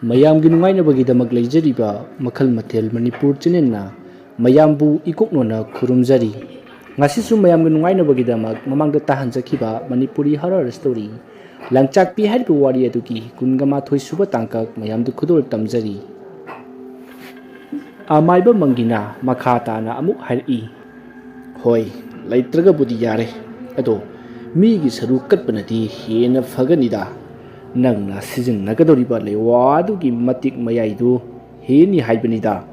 ꯃꯌꯥꯝꯒꯤ ꯅꯨꯡꯉꯥꯏꯅꯕꯒꯤꯗꯃꯛ ꯂꯩꯖꯔꯤꯕ ꯃꯈꯜ ꯃꯊꯦꯜ ꯃꯅꯤꯄꯨꯔ ꯆꯦꯅꯦꯜꯅ ꯃꯌꯥꯝꯕꯨ ꯏꯀꯣꯛꯅꯣꯅ ꯈꯨꯔꯨꯝꯖꯔꯤ. ꯉꯁꯤꯁꯨ ꯃꯌꯥꯝꯒꯤ ꯅꯨꯡꯉꯥꯏꯅꯕꯒꯤꯗꯃꯛ ꯃꯃꯥꯡꯗ ꯇꯥꯍꯟꯖꯈꯤꯕ ꯃꯅꯤꯄꯨꯔꯤ ꯍꯔꯔ ꯁ꯭ꯇꯣꯔꯤ ꯂꯪꯆꯥꯛꯄꯤ ꯍꯥꯏꯔꯤꯕ ꯋꯥꯔꯤ ꯑꯗꯨꯒꯤ 22 ꯁꯨꯕ ꯇꯥꯡꯀꯛ ꯃꯌꯥꯝꯗ ꯈꯨꯗꯣꯜ ꯇꯝꯖꯔꯤ. ꯑꯃꯥꯏꯕ ꯃꯪꯒꯤꯅ ꯃꯈꯥ ꯇꯥꯅ ꯑꯃꯨꯛ ꯍꯥꯏꯔꯛꯏ. ꯍꯣꯏ, ꯂꯩꯇ꯭ꯔꯒꯕꯨꯗꯤ ꯌꯥꯔꯦ. ꯑꯗꯣ ꯃꯤꯒꯤ ꯁꯔꯨ ꯀꯠꯄꯅꯗꯤ ꯍꯦꯟꯅ ꯐꯒꯅꯤꯗ. ꯅꯪꯅ ꯁꯤꯖꯤꯟꯅꯒꯗꯧꯔꯤꯕ ꯂꯩꯋꯥ ꯑꯗꯨꯒꯤ ꯃꯇꯤꯛ ꯃꯌꯥꯏꯗꯨ ꯍꯦꯟꯅꯤ ꯍꯥꯏꯕꯅꯤꯗ.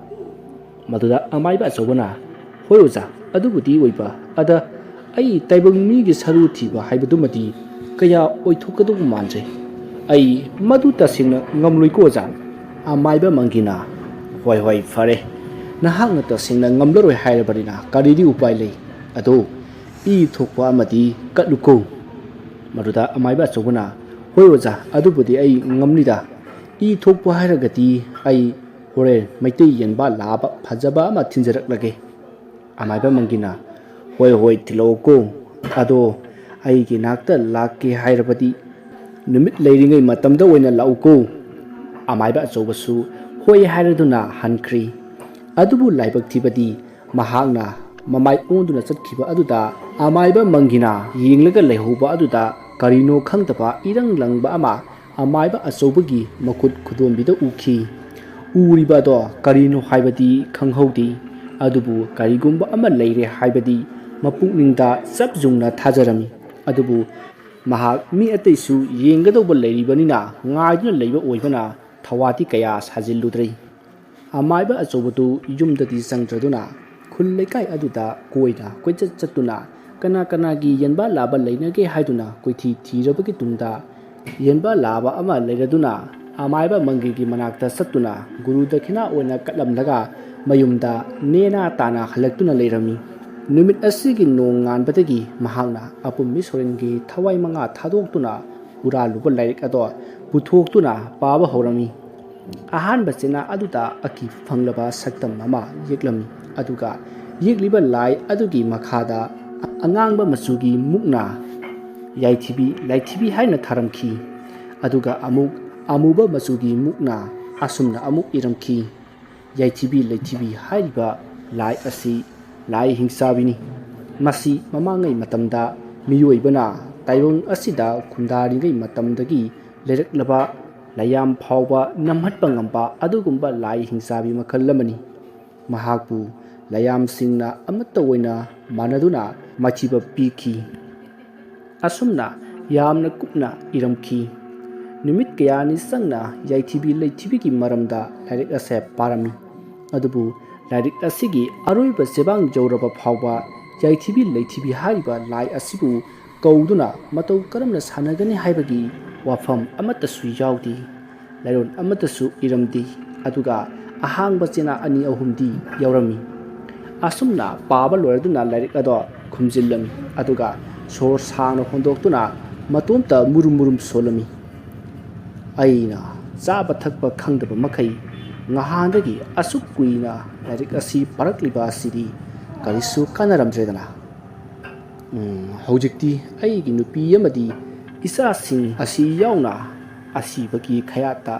ꯃꯗꯨꯗ ꯑꯃꯥꯏꯕ ꯑꯆꯧꯕꯅ, ꯍꯣꯏ ꯑꯣꯖꯥ, ꯑꯗꯨꯕꯨꯗꯤ ꯑꯣꯏꯕ. ꯑꯗ ꯑꯩ ꯇꯥꯏꯕꯪ ꯃꯤꯒꯤ ꯁꯔꯨ ꯊꯤꯕ ꯍꯥꯏꯕꯗꯨꯃꯗꯤ ꯀꯌꯥ ꯑꯣꯏꯊꯣꯛꯀꯗꯧꯕ ꯃꯥꯟꯗ꯭ꯔꯦ. ꯑꯩ ꯃꯗꯨ ꯇꯁꯦꯡꯅ ꯉꯝꯂꯣꯏꯀꯣ ꯑꯣꯖꯥ. ꯑꯃꯥꯏꯕ ꯃꯪꯒꯤꯅ, ꯍꯣꯏ ꯐꯔꯦ. ꯅꯍꯥꯛꯅ ꯇꯁꯦꯡꯅ ꯉꯝꯂꯔꯣꯏ ꯍꯥꯏꯔꯕꯅꯤꯅ ꯀꯔꯤꯗꯤ ꯎꯄꯥꯏ ꯂꯩ. ꯑꯗꯣ ꯏ ꯊꯣꯛꯄ ꯑꯃꯗꯤ ꯀꯠꯂꯨꯀꯣ. ꯃꯗꯨꯗ ꯑꯃꯥꯏꯕ ꯑꯆꯧꯕꯅ, ꯍꯣꯏ ꯑꯣꯖꯥ, ꯑꯗꯨꯕꯨꯗꯤ ꯑꯩ ꯉꯝꯅꯤꯗ. ꯏ ꯊꯣꯛꯄ ꯍꯥꯏꯔꯒꯗꯤ ꯑꯩ ꯍꯣꯔꯦꯟ ꯃꯩꯇꯩ ꯌꯦꯟꯕꯥ ꯂꯥꯕ ꯐꯖꯕ ꯑꯃ ꯊꯤꯟꯖꯔꯛꯂꯒꯦ. ꯑꯃꯥꯏꯕ ꯃꯪꯒꯤꯅ, ꯍꯣꯏ ꯊꯤꯜꯂꯛꯎꯀꯣ. ꯑꯗꯣ ꯑꯩꯒꯤ ꯅꯥꯛꯇ ꯂꯥꯛꯀꯦ ꯍꯥꯏꯔꯕꯗꯤ ꯅꯨꯃꯤꯠ ꯂꯩꯔꯤꯉꯩ ꯃꯇꯝꯗ ꯑꯣꯏꯅ ꯂꯥꯛꯎꯀꯣ. ꯑꯃꯥꯏꯕ ꯑꯆꯧꯕꯁꯨ ꯍꯣꯏ ꯍꯥꯏꯔꯗꯨꯅ ꯍꯟꯈ꯭ꯔꯤ. ꯑꯗꯨꯕꯨ ꯂꯥꯏꯕꯛ ꯊꯤꯕꯗꯤ ꯃꯍꯥꯛꯅ ꯃꯃꯥꯏ ꯑꯣꯟꯗꯨꯅ ꯆꯠꯈꯤꯕ ꯑꯗꯨꯗ ꯑꯃꯥꯏꯕ ꯃꯪꯒꯤꯅ ꯌꯦꯡꯂꯒ ꯂꯩꯍꯧꯕ ꯑꯗꯨꯗ ꯀꯔꯤꯅꯣ ꯈꯪꯗꯕ ꯏꯔꯪ ꯂꯪꯕ ꯑꯃ ꯑꯃꯥꯏꯕ ꯑꯆꯧꯕꯒꯤ ꯃꯈꯨꯠ ꯈꯨꯗꯣꯝꯕꯤꯗ ꯎꯈꯤ. ꯎꯔꯤꯕ ꯑꯗꯣ ꯀꯔꯤꯅꯣ ꯍꯥꯏꯕꯗꯤ ꯈꯪꯍꯧꯗꯦ. ꯑꯗꯨꯕꯨ ꯀꯔꯤꯒꯨꯝꯕ ꯑꯃ ꯂꯩꯔꯦ ꯍꯥꯏꯕꯗꯤ ꯃꯄꯨꯛꯅꯤꯡꯗ ꯆꯞ ꯌꯨꯡꯅ ꯊꯥꯖꯔꯝꯃꯤ. ꯑꯗꯨꯕꯨ ꯃꯍꯥꯛ ꯃꯤ ꯑꯇꯩꯁꯨ ꯌꯦꯡꯒꯗꯧꯕ ꯂꯩꯔꯤꯕꯅꯤꯅ ꯉꯥꯏꯗꯨꯅ ꯂꯩꯕ ꯑꯣꯏꯕꯅ ꯊꯋꯥꯗꯤ ꯀꯌꯥ ꯁꯥꯖꯤꯜꯂꯨꯗ꯭ꯔꯦ. ꯑꯃꯥꯏꯕ ꯑꯆꯧꯕꯗꯨ ꯌꯨꯝꯗꯗꯤ ꯆꯪꯗ꯭ꯔꯗꯨꯅ ꯈꯨꯜ ꯂꯩꯀꯥꯏ ꯑꯗꯨꯗ ꯀꯣꯏꯅ ꯀꯣꯏꯆꯠ ꯆꯠꯇꯨꯅ ꯀꯅꯥꯒꯤ ꯌꯦꯟꯕꯥ ꯂꯥꯕ ꯂꯩꯅꯒꯦ ꯍꯥꯏꯗꯨꯅ ꯀꯣꯏꯊꯤ ꯊꯤꯔꯕꯒꯤ ꯇꯨꯡꯗ ꯌꯦꯟꯕꯥ ꯂꯥꯕ ꯑꯃ ꯂꯩꯔꯗꯨꯅ ꯑꯃꯥꯏꯕ ꯃꯪꯒꯤꯒꯤ ꯃꯅꯥꯛꯇ ꯆꯠꯇꯨꯅ ꯒꯨꯔꯨ ꯗꯈꯤꯅꯥ ꯑꯣꯏꯅ ꯀꯠꯂꯝꯂꯒ ꯃꯌꯨꯝꯗ ꯅꯦꯅꯥ ꯇꯥꯅ ꯍꯜꯂꯛꯇꯨꯅ ꯂꯩꯔꯝꯃꯤ. ꯅꯨꯃꯤꯠ ꯑꯁꯤꯒꯤ ꯅꯣꯡ ꯉꯥꯟꯕꯗꯒꯤ ꯃꯍꯥꯛꯅ ꯑꯄꯨꯝꯕꯤ ꯁꯣꯔꯦꯟꯒꯤ ꯊꯋꯥꯏ ꯃꯉꯥ ꯊꯥꯗꯣꯛꯇꯨꯅ ꯍꯨꯔꯥꯜꯂꯨꯕ ꯂꯥꯏꯔꯤꯛ ꯑꯗꯣ ꯄꯨꯊꯣꯛꯇꯨꯅ ꯄꯥꯕ ꯍꯧꯔꯝꯃꯤ. ꯑꯍꯥꯟꯕ ꯆꯦꯅꯥ ꯑꯗꯨꯗ ꯑꯀꯤꯕ ꯐꯪꯂꯕ ꯁꯛꯇꯝ ꯑꯃ ꯌꯦꯛꯂꯝꯃꯤ. ꯑꯗꯨꯒ ꯌꯦꯛꯂꯤꯕ ꯂꯥꯏ ꯑꯗꯨꯒꯤ ꯃꯈꯥꯗ ꯑꯉꯥꯡꯕ ꯃꯆꯨꯒꯤ ꯃꯨꯛꯅꯥ ꯂꯥꯏꯊꯤꯕꯤ ꯍꯥꯏꯅ ꯊꯥꯔꯝꯈꯤ. ꯑꯗꯨꯒ ꯑꯃꯨꯛ ꯑꯃꯨꯕ ꯃꯆꯨꯒꯤ ꯃꯨꯛꯅꯥ ꯑꯁꯨꯝꯅ ꯑꯃꯨꯛ ꯏꯔꯝꯈꯤ. ꯌꯥꯏꯊꯤꯕꯤ ꯂꯩꯊꯤꯕꯤ ꯍꯥꯏꯔꯤꯕ ꯂꯥꯏ ꯑꯁꯤ ꯂꯥꯏ ꯍꯤꯡꯆꯥꯕꯤꯅꯤ. ꯃꯁꯤ ꯃꯃꯥꯡꯉꯩ ꯃꯇꯝꯗ ꯃꯤꯑꯣꯏꯕꯅ ꯇꯥꯏꯕꯪ ꯑꯁꯤꯗ ꯈꯨꯟꯗꯥꯔꯤꯉꯩ ꯃꯇꯝꯗꯒꯤ ꯂꯩꯔꯛꯂꯕ ꯂꯌꯥꯝ ꯐꯥꯎꯕ ꯅꯝꯍꯠꯄ ꯉꯝꯕ ꯑꯗꯨꯒꯨꯝꯕ ꯂꯥꯏ ꯍꯤꯡꯆꯥꯕꯤ ꯃꯈꯜ ꯑꯃꯅꯤ. ꯃꯍꯥꯛꯄꯨ ꯂꯌꯥꯝꯁꯤꯡꯅ ꯑꯃꯠꯇ ꯑꯣꯏꯅ ꯃꯥꯟꯅꯗꯨꯅ ꯃꯥꯏꯊꯤꯕ ꯄꯤꯈꯤ. ꯑꯁꯨꯝꯅ ꯌꯥꯝꯅ ꯀꯨꯞꯅ ꯏꯔꯝꯈꯤ. ꯅꯨꯃꯤꯠ ꯀꯌꯥꯅꯤ ꯆꯪꯅ ꯌꯥꯏꯊꯤꯕꯤ ꯂꯩꯊꯤꯕꯤꯒꯤ ꯃꯔꯝꯗ ꯂꯥꯏꯔꯤꯛ ꯑꯁꯦ ꯄꯥꯔꯝꯃꯤ. ꯑꯗꯨꯕꯨ ꯂꯥꯏꯔꯤꯛ ꯑꯁꯤꯒꯤ ꯑꯔꯣꯏꯕ ꯆꯦꯕꯥꯡ ꯌꯧꯔꯕ ꯐꯥꯎꯕ ꯌꯥꯏꯊꯤꯕꯤ ꯂꯩꯊꯤꯕꯤ ꯍꯥꯏꯔꯤꯕ ꯂꯥꯏ ꯑꯁꯤꯕꯨ ꯀꯧꯗꯨꯅ ꯃꯇꯧ ꯀꯔꯝꯅ ꯁꯥꯟꯅꯒꯅꯤ ꯍꯥꯏꯕꯒꯤ ꯋꯥꯐꯝ ꯑꯃꯠꯇꯁꯨ ꯌꯥꯎꯗꯦ. ꯂꯥꯏꯔꯣꯜ ꯑꯃꯠꯇꯁꯨ ꯏꯔꯝꯗꯦ. ꯑꯗꯨꯒ ꯑꯍꯥꯡꯕ ꯆꯦꯅꯥ 2-3ꯗꯤ ꯌꯥꯎꯔꯝꯃꯤ. ꯑꯁꯨꯝꯅ ꯄꯥꯕ ꯂꯣꯏꯔꯗꯨꯅ ꯂꯥꯏꯔꯤꯛ ꯑꯗꯣ ꯈꯨꯝꯖꯤꯜꯂꯝꯃꯤ. ꯑꯗꯨꯒ ꯁꯣꯔ ꯁꯥꯡꯅ ꯍꯣꯟꯗꯣꯛꯇꯨꯅ ꯃꯇꯣꯝꯇ ꯃꯨꯔꯨꯝ ꯁꯣꯜꯂꯝꯃꯤ. ꯑꯩꯅ ꯆꯥꯕ ꯊꯛꯄ ꯈꯪꯗꯕ ꯃꯈꯩ ꯉꯍꯥꯟꯗꯒꯤ ꯑꯁꯨꯛ ꯀꯨꯏꯅ ꯂꯥꯏꯔꯤꯛ ꯑꯁꯤ ꯄꯥꯔꯛꯂꯤꯕ ꯑꯁꯤꯗꯤ ꯀꯔꯤꯁꯨ ꯀꯥꯟꯅꯔꯝꯗ꯭ꯔꯦꯗꯅ. ꯍꯧꯖꯤꯛꯇꯤ ꯑꯩꯒꯤ ꯅꯨꯄꯤ ꯑꯃꯗꯤ ꯏꯆꯥꯁꯤꯡ ꯑꯁꯤ ꯌꯥꯎꯅ ꯑꯁꯤꯕꯒꯤ ꯈꯌꯥꯠꯇ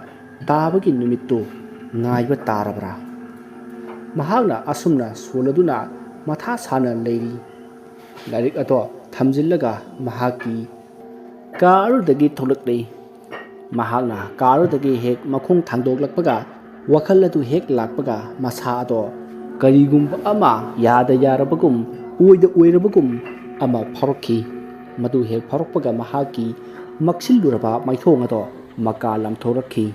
ꯇꯥꯕꯒꯤ ꯅꯨꯃꯤꯠꯇꯨ ꯉꯥꯏꯕ ꯇꯥꯔꯕ꯭ꯔꯥ? ꯃꯍꯥꯛꯅ ꯑꯁꯨꯝꯅ ꯁꯣꯜꯂꯗꯨꯅ ꯃꯊꯥ ꯁꯥꯅ ꯂꯩꯔꯤ. ꯂꯥꯏꯔꯤꯛ ꯑꯗꯣ ꯊꯝꯖꯤꯜꯂꯒ ꯃꯍꯥꯛꯀꯤ ꯀꯥ ꯑꯗꯨꯗꯒꯤ ꯊꯣꯛꯂꯛꯂꯦ. ꯃꯍꯥꯛꯅ ꯀꯥ ꯑꯗꯨꯗꯒꯤ ꯍꯦꯛ ꯃꯈꯣꯡ ꯊꯥꯡꯗꯣꯛꯂꯛꯄꯒ ꯋꯥꯈꯜ ꯑꯗꯨ ꯍꯦꯛ ꯂꯥꯛꯄꯒ ꯃꯁꯥ ꯑꯗꯣ ꯀꯔꯤꯒꯨꯝꯕ ꯑꯃ ꯌꯥꯗ ꯌꯥꯔꯕꯒꯨm ꯑꯣꯏꯗ ꯑꯣꯏꯔꯕꯒꯨꯝ ꯑꯃ ꯐꯥꯎꯔꯛꯈꯤ. ꯃꯗꯨ ꯍꯦꯛ ꯐꯥꯎꯔꯛꯄꯒ ꯃꯍꯥꯛꯀꯤ ꯃꯛꯁꯤꯜꯂꯨꯔꯕ ꯃꯥꯏꯊꯣꯡ ꯑꯗꯣ ꯃꯀꯥ ꯂꯥꯝꯊꯣꯔꯛꯈꯤ.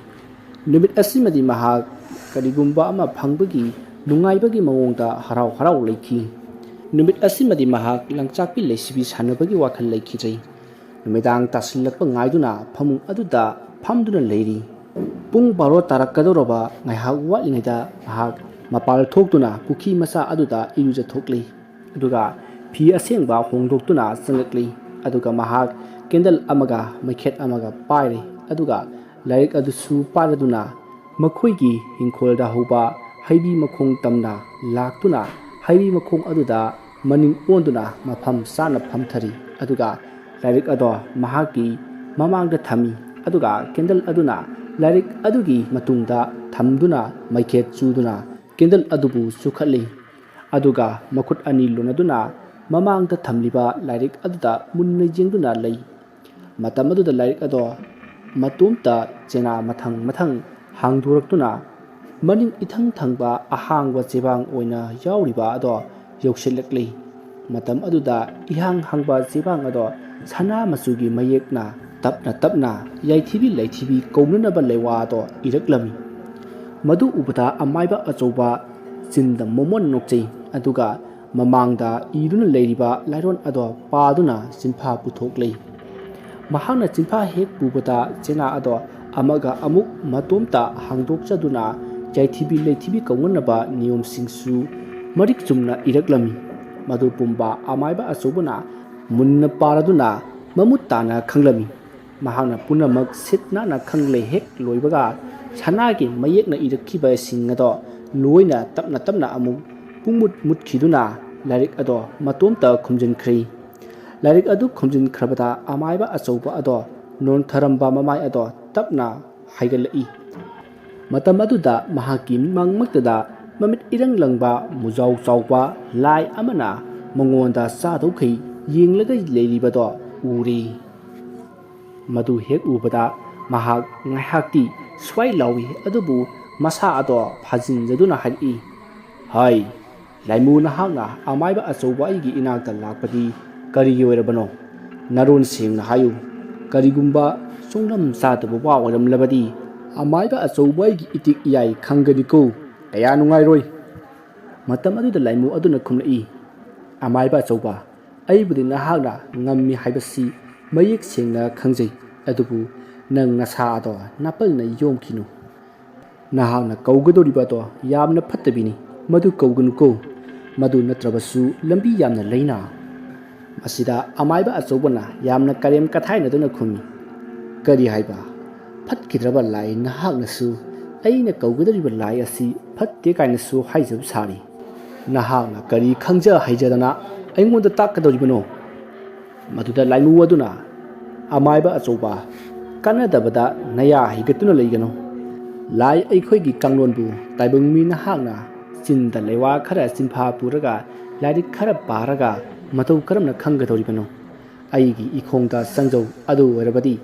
ꯅꯨꯃꯤꯠ ꯑꯁꯤꯃꯗꯤ ꯃꯍꯥꯛ ꯀꯔꯤꯒꯨꯝꯕ ꯑꯃ ꯐꯪꯕꯒꯤ ꯅꯨꯡꯉꯥꯏꯕꯒꯤ ꯃꯑꯣꯡꯗ ꯍꯔꯥꯎ ꯂꯩꯈꯤ. ꯅꯨꯃꯤꯠ ꯑꯁꯤꯃꯗꯤ ꯃꯍꯥꯛ ꯂꯪꯆꯥꯛꯄꯤ ꯂꯩꯁꯤꯕꯤ ꯁꯥꯟꯅꯕꯒꯤ ꯋꯥꯈꯜ ꯂꯩꯈꯤꯗ꯭ꯔꯦ. ꯅꯨꯃꯤꯗꯥꯡ ꯇꯥꯁꯤꯜꯂꯛꯄ ꯉꯥꯏꯗꯨꯅ ꯐꯃꯨꯡ ꯑꯗꯨꯗ ꯐꯝꯗꯨꯅ ꯂꯩꯔꯤ. ꯄꯨꯡ 12 ꯇꯥꯔꯛꯀꯗꯧꯔꯕ ꯉꯥꯏꯍꯥꯛ ꯋꯥꯠꯂꯤꯉꯩꯗ ꯃꯍꯥꯛ ꯃꯄꯥꯜ ꯊꯣꯛꯇꯨꯅ ꯄꯨꯈ꯭ꯔꯤ ꯃꯆꯥ ꯑꯗꯨꯗ ꯏꯔꯨꯖꯊꯣꯛꯂꯤ. ꯑꯗꯨꯒ ꯐꯤ ꯑꯁꯦꯡꯕ ꯍꯣꯡꯗꯣꯛꯇꯨꯅ ꯆꯪꯂꯛꯂꯤ. ꯑꯗꯨꯒ ꯃꯍꯥꯛ ꯀꯦꯟꯗꯜ ꯑꯃꯒ ꯃꯩꯈꯦꯠ ꯑꯃꯒ ꯄꯥꯏꯔꯦ. ꯑꯗꯨꯒ ꯂꯥꯏꯔꯤꯛ ꯑꯗꯨꯁꯨ ꯄꯥꯏꯔꯗꯨꯅ ꯃꯈꯣꯏꯒꯤ ꯏꯪꯈꯣꯜꯗ ꯍꯧꯕ ꯍꯩꯕꯤ ꯃꯈꯣꯡ ꯇꯝꯅ ꯂꯥꯛꯇꯨꯅ ꯍꯩꯕꯤ ꯃꯈꯣꯡ ꯑꯗꯨꯗ ꯃꯅꯤꯡ ꯑꯣꯟꯗꯨꯅ ꯃꯐꯝ ꯆꯥꯅ ꯐꯝꯊꯔꯤ. ꯑꯗꯨꯒ ꯂꯥꯏꯔꯤꯛ ꯑꯗꯣ ꯃꯍꯥꯛꯀꯤ ꯃꯃꯥꯡꯗ ꯊꯝꯃꯤ. ꯑꯗꯨꯒ ꯀꯦꯟꯗꯜ ꯑꯗꯨꯅ ꯂꯥꯏꯔꯤꯛ ꯑꯗꯨꯒꯤ ꯃꯇꯨꯡꯗ ꯊꯝꯗꯨꯅ ꯃꯩꯈꯦꯠ ꯆꯨꯗꯨꯅ ꯀꯦꯟꯗꯜ ꯑꯗꯨꯕꯨ ꯆꯨꯈꯠꯂꯤ ꯑꯗꯨꯒ ꯃꯈꯨꯠ ꯑꯅꯤ ꯂꯣꯟꯅꯗꯨꯅ ꯃꯃꯥꯡꯗ ꯊꯝꯂꯤꯕ ꯂꯥꯏꯔꯤꯛ ꯑꯗꯨꯗ ꯃꯨꯟꯅ ꯌꯦꯡꯗꯨꯅ ꯂꯩ ꯃꯇꯝ ꯑꯗꯨꯗ ꯂꯥꯏꯔꯤꯛ ꯑꯗꯣ ꯃꯇꯣꯝꯇ ꯆꯦꯅꯥ ꯃꯊꯪ ꯃꯊꯪ ꯍꯥꯡꯗꯣꯔꯛꯇꯨꯅ ꯃꯅꯤꯡ ꯏꯊꯪ ꯊꯪꯕ ꯑꯍꯥꯡꯕ ꯆꯦꯕꯥꯡ ꯑꯣꯏꯅ ꯌꯥꯎꯔꯤꯕ ꯑꯗꯣ ꯌꯧꯁꯤꯜꯂꯛꯂꯤ ꯃꯇꯝ ꯑꯗꯨꯗ ꯏꯍꯥꯡ ꯍꯥꯡꯕ ꯆꯦꯕꯥꯡ ꯑꯗꯣ ꯁꯅꯥ ꯃꯆꯨꯒꯤ ꯃꯌꯦꯛꯅ ꯇꯞꯅ ꯇꯞꯅ ꯌꯥꯏꯊꯤꯕꯤ ꯂꯩꯊꯤꯕꯤ ꯀꯧꯅꯅꯕ ꯂꯩꯋꯥ ꯑꯗꯣ ꯏꯔꯛꯂꯝꯃꯤ ꯃꯗꯨ ꯎꯕꯗ ꯑꯃꯥꯏꯕ ꯑꯆꯧꯕ ꯆꯤꯟꯗ ꯃꯣꯃꯣꯟ ꯅꯣꯛꯆꯩ ꯑꯗꯨꯒ ꯃꯃꯥꯡꯗ ꯏꯗꯨꯅ ꯂꯩꯔꯤꯕ ꯂꯥꯏꯔꯣꯟ ꯑꯗꯣ ꯄꯥꯗꯨꯅ ꯆꯤꯟꯐꯥ ꯄꯨꯊꯣꯛꯂꯤ ꯃꯍꯥꯛꯅ ꯆꯤꯟꯐꯥ ꯍꯦꯛ ꯄꯨꯕꯗ ꯆꯦꯅꯥ ꯑꯗꯣ ꯑꯃꯒ ꯑꯃꯨꯛ ꯃꯇꯣꯝꯇ ꯍꯥꯡꯗꯣꯛꯆꯗꯨꯅ ꯌꯥꯏꯊꯤꯕꯤ ꯂꯩꯊꯤꯕꯤ ꯀꯧꯅꯅꯕ ꯅꯤꯌꯣꯝꯁꯤꯡꯁꯨ ꯃꯔꯤꯛ ꯆꯨꯝꯅ ꯏꯔꯛꯂꯝꯃꯤ ꯃꯗꯨ ꯄꯨꯝꯕ ꯑꯃꯥꯏꯕ ꯑꯆꯧꯕꯅ ꯃꯨꯟꯅ ꯄꯥꯔꯗꯨꯅ ꯃꯃꯨꯠ ꯇꯥꯅ ꯈꯪꯂꯝꯃꯤ ꯃꯍꯥꯛꯅ ꯄꯨꯝꯅꯃꯛ ꯁꯤꯠ ꯅꯥꯟꯅ ꯈꯪꯂꯦ ꯍꯦꯛ ꯂꯣꯏꯕꯒ ꯁꯅꯥꯒꯤ ꯃꯌꯦꯛꯅ ꯏꯔꯛꯈꯤꯕꯁꯤꯡ ꯑꯗꯣ ꯂꯣꯏꯅ ꯇꯞꯅ ꯇꯞꯅ ꯑꯃꯨꯛ ꯄꯨꯡꯃꯨꯠ ꯃꯨꯠꯈꯤꯗꯨꯅ ꯂꯥꯏꯔꯤꯛ ꯑꯗꯣ ꯃꯇꯣꯝꯇ ꯈꯨꯝꯖꯤꯟꯈ꯭ꯔꯤ ꯂꯥꯏꯔꯤꯛ ꯑꯗꯨ ꯈꯨꯝꯖꯤꯟꯈ꯭ꯔꯕꯗ ꯑꯃꯥꯏꯕ ꯑꯆꯧꯕ ꯑꯗꯣ ꯅꯣꯟꯊꯔꯝꯕ ꯃꯃꯥꯏ ꯑꯗꯣ ꯇꯞꯅ ꯍꯥꯏꯒꯠꯂꯛꯏ ꯃꯇꯝ ꯑꯗꯨꯗ ꯃꯍꯥꯛꯀꯤ ꯃꯪꯃꯛꯇꯗ ꯃꯃꯤꯠ ꯏꯔꯪ ꯂꯪꯕ ꯃꯨꯖꯥꯎ ꯆꯥꯎꯕ ꯂꯥꯏ ꯑꯃꯅ ꯃꯉꯣꯟꯗ ꯆꯥꯗꯧꯈꯩ ꯌꯦꯡꯂꯒ ꯂꯩꯔꯤꯕꯗꯣ ꯎꯔꯤ ꯃꯗꯨ ꯍꯦꯛ ꯎꯕꯗ ꯃꯍꯥꯛ ꯉꯥꯏꯍꯥꯛꯇꯤ ꯁ꯭ꯋꯥꯏ ꯂꯥꯎꯏ ꯑꯗꯨꯕꯨ ꯃꯁꯥ ꯑꯗꯣ ꯐꯥꯖꯤꯟꯖꯗꯨꯅ ꯍꯥꯏꯔꯛꯏ ꯍꯥꯏ ꯂꯥꯏꯃꯨ ꯅꯍꯥꯛꯅ ꯑꯃꯥꯏꯕ ꯑꯆꯧꯕ ꯑꯩꯒꯤ ꯏꯅꯥꯛꯇ ꯂꯥꯛꯄꯗꯤ ꯀꯔꯤꯒꯤ ꯑꯣꯏꯔꯕꯅꯣ ꯅꯔꯣꯟ ꯁꯦꯡꯅ ꯍꯥꯏꯌꯨ ꯀꯔꯤꯒꯨꯝꯕ ꯆꯣꯡꯂꯝ ꯆꯥꯗꯕ ꯋꯥ ꯑꯣꯏꯔꯝꯂꯕꯗꯤ ꯑꯃꯥꯏꯕ ꯑꯆꯧꯕ ꯑꯩꯒꯤ ꯏꯇꯤꯛ ꯏꯌꯥꯏ ꯈꯪꯒꯅꯤꯀꯣ ꯀꯌꯥ ꯅꯨꯡꯉꯥꯏꯔꯣꯏ ꯃꯇꯝ ꯑꯗꯨꯗ ꯂꯥꯏꯃꯨ ꯑꯗꯨꯅ ꯈꯨꯝꯂꯛꯏ ꯑꯃꯥꯏꯕ ꯑꯆꯧꯕ ꯑꯩꯕꯨꯗꯤ ꯅꯍꯥꯛꯅ ꯉꯝꯃꯤ ꯍꯥꯏꯕꯁꯤ ꯃꯌꯦꯛ ꯁꯦꯡꯅ ꯈꯪꯖꯩ ꯑꯗꯨꯕꯨ ꯅꯪ ꯅꯁꯥ ꯑꯗꯣ ꯅꯥꯄꯜꯅ ꯌꯣꯝꯈꯤꯅꯨ ꯅꯍꯥꯛꯅ ꯀꯧꯒꯗꯧꯔꯤꯕ ꯑꯗꯣ ꯌꯥꯝꯅ ꯐꯠꯇꯕꯤꯅꯤ ꯃꯗꯨ ꯀꯧꯒꯅꯨꯀꯣ ꯃꯗꯨ ꯅꯠꯇ꯭ꯔꯕꯁꯨ ꯂꯝꯕꯤ ꯌꯥꯝꯅ ꯂꯩꯅ ꯃꯁꯤꯗ ꯑꯃꯥꯏꯕ ꯑꯆꯧꯕꯅ ꯌꯥꯝꯅ ꯀꯔꯦꯝ ꯀꯊꯥꯏꯅꯗꯨꯅ ꯈꯨꯝꯃꯤ ꯀꯔꯤ ꯍꯥꯏꯕ ꯐꯠꯈꯤꯗ꯭ꯔꯕ ꯂꯥꯏ ꯅꯍꯥꯛꯅꯁꯨ ꯑꯩꯅ ꯀꯧꯒꯗꯧꯔꯤꯕ ꯂꯥꯏ ꯑꯁꯤ ꯐꯠꯇꯦ ꯀꯥꯏꯅꯁꯨ ꯍꯥꯏꯖꯕ ꯁꯥꯔꯤ ꯅꯍꯥꯛꯅ ꯀꯔꯤ ꯈꯪꯖ ꯍꯩꯖꯗꯅ ꯑꯩꯉꯣꯟꯗ ꯇꯥꯛꯀꯗꯧꯔꯤꯕꯅꯣ ꯃꯗꯨꯗ ꯂꯥꯏꯃꯨ ꯑꯗꯨꯅ ꯑꯃꯥꯏꯕ ꯑꯆꯧꯕ ꯀꯥꯟꯅꯗꯕꯗ ꯅꯌꯥ ꯍꯩꯒꯠꯇꯨꯅ ꯂꯩꯒꯅꯨ ꯂꯥꯏ ꯑꯩꯈꯣꯏꯒꯤ ꯀꯥꯡꯂꯣꯟꯕꯨ ꯇꯥꯏꯕꯪ ꯃꯤ ꯅꯍꯥꯛꯅ ꯆꯤꯟꯗ ꯂꯩꯋꯥ ꯈꯔ ꯆꯤꯟꯐꯥ ꯄꯨꯔꯒ ꯂꯥꯏꯔꯤꯛ ꯈꯔ ꯄꯥꯔꯒ ꯃꯇꯧ ꯀꯔꯝꯅ ꯈꯪꯒꯗꯧꯔꯤꯕꯅꯣ ꯑꯩꯒꯤ ꯏꯈꯣꯡꯗ ꯆꯪꯖꯧ ꯑꯗꯨ ꯑꯣꯏꯔꯕꯗꯤ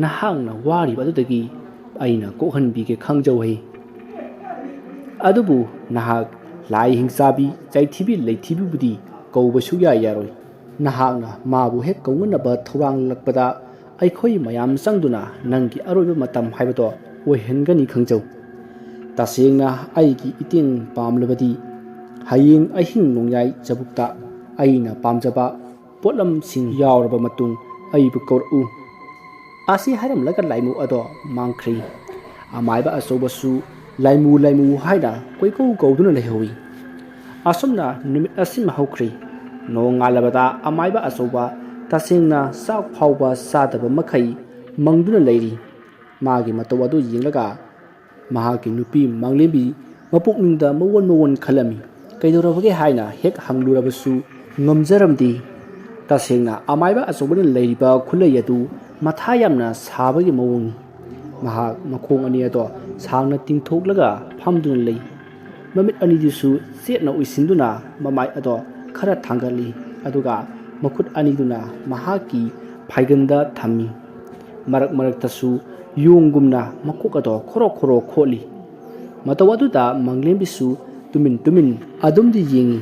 ꯅꯍꯥꯛꯅ ꯋꯥꯔꯤꯕ ꯑꯗꯨꯗꯒꯤ ꯑꯩꯅ ꯀꯣꯛꯍꯟꯕꯤꯒꯦ ꯈꯪꯖꯧ ꯑꯗꯨꯕꯨ ꯅꯍꯥꯛ ꯂꯥꯏ ꯍꯤꯡꯆꯥꯕꯤ ꯆꯩꯊꯤꯕꯤ ꯂꯩꯊꯤꯕꯤꯕꯨꯗꯤ ꯀꯧꯕ ꯁꯨꯛꯌꯥ ꯌꯥꯔꯣꯏ ꯅꯍꯥꯛꯅ ꯃꯥꯕꯨ ꯍꯦꯛ ꯀꯧꯅꯅꯕ ꯊꯧꯔꯥꯡꯂꯛꯄꯗ ꯑꯩꯈꯣꯏ ꯃꯌꯥꯝ ꯆꯪꯗꯨꯅ ꯅꯪꯒꯤ ꯑꯔꯣꯏꯕ ꯃꯇꯝ ꯍꯥꯏꯕꯗꯣ ꯑꯣꯏꯍꯟꯒꯅꯤ ꯈꯪꯖꯧ ꯇꯁꯦꯡꯅ ꯑꯩꯒꯤ ꯏꯇꯦꯡ ꯄꯥꯝꯂꯕꯗꯤ ꯍꯌꯦꯡ ꯑꯍꯤꯡ ꯅꯣꯡꯌꯥꯏ ꯆꯕꯨꯛꯇ ꯑꯩꯅ ꯄꯥꯝꯖꯕ ꯄꯣꯠꯂꯝꯁꯤꯡ ꯌꯥꯎꯔꯕ ꯃꯇꯨꯡ ꯑꯩꯕꯨ ꯀꯧꯔꯛꯎ ꯑꯁꯤ ꯍꯥꯏꯔꯝꯂꯒ ꯂꯥꯏꯃꯨ ꯑꯗꯣ ꯃꯥꯡꯈ꯭ꯔꯤ ꯑꯃꯥꯏꯕ ꯑꯆꯧꯕꯁꯨ ꯂꯥꯏꯃꯨ ꯂꯥꯏꯃꯨ ꯍꯥꯏꯅ ꯀꯣꯏꯀꯧ ꯀꯧꯗꯨꯅ ꯂꯩꯍꯧꯏ ꯑꯁꯨꯝꯅ ꯅꯨꯃꯤꯠ ꯑꯁꯤꯃ ꯍꯧꯈ꯭ꯔꯤ ꯅꯣꯡꯉꯥꯜꯂꯕꯗ ꯑꯃꯥꯏꯕ ꯑꯆꯧꯕ ꯇꯁꯦꯡꯅ ꯆꯥꯛ ꯐꯥꯎꯕ ꯆꯥꯗꯕ ꯃꯈꯩ ꯃꯪꯗꯨꯅ ꯂꯩꯔꯤ ꯃꯥꯒꯤ ꯃꯇꯧ ꯑꯗꯨ ꯌꯦꯡꯂꯒ ꯃꯍꯥꯛꯀꯤ ꯅꯨꯄꯤ ꯃꯪꯂꯦꯝꯕꯤ ꯃꯄꯨꯛꯅꯤꯡꯗ ꯃꯋꯣꯟ ꯃꯋꯣꯟ ꯈꯜꯂꯝꯃꯤ ꯀꯩꯗꯧꯔꯕꯒꯦ ꯍꯥꯏꯅ ꯍꯦꯛ ꯍꯪꯂꯨꯔꯕꯁꯨ ꯉꯝꯖꯔꯝꯗꯦ ꯇꯁꯦꯡꯅ ꯑꯃꯥꯏꯕ ꯑꯆꯧꯕꯅ ꯂꯩꯔꯤꯕ ꯈꯨꯠꯂꯩ ꯑꯗꯨ ꯃꯊꯥ ꯌꯥꯝꯅ ꯁꯥꯕꯒꯤ ꯃꯑꯣꯡꯅꯤ ꯃꯍꯥꯛ ꯃꯈꯣꯡ ꯑꯅꯤ ꯑꯗꯣ ꯁꯥꯡꯅ ꯇꯤꯡꯊꯣꯛꯂꯒ ꯐꯝꯗꯨꯅ ꯂꯩ ꯃꯃꯤꯠ ꯑꯅꯤꯗꯨꯁꯨ ꯆꯦꯠꯅ ꯎꯏꯁꯤꯟꯗꯨꯅ ꯃꯃꯥꯏ ꯑꯗꯣ ꯈꯔ ꯊꯥꯡꯒꯠꯂꯤ ꯑꯗꯨꯒ ꯃꯈꯨꯠ ꯑꯅꯤꯗꯨꯅ ꯃꯍꯥꯛꯀꯤ ꯐꯥꯏꯒꯟꯗ ꯊꯝꯃꯤ ꯃꯔꯛ ꯃꯔꯛꯇꯁꯨ ꯌꯣꯡꯒꯨꯝꯅ ꯃꯀꯣꯛ ꯑꯗꯣ ꯈꯣꯔꯣ ꯈꯣꯔꯣ ꯈꯣꯠꯂꯤ ꯃꯇꯧ ꯑꯗꯨꯗ ꯃꯪꯂꯦꯝꯕꯤꯁꯨ ꯇꯨꯃꯤꯟ ꯇꯨꯃꯤꯟ ꯑꯗꯨꯝꯗꯤ ꯌꯦꯡꯉꯤ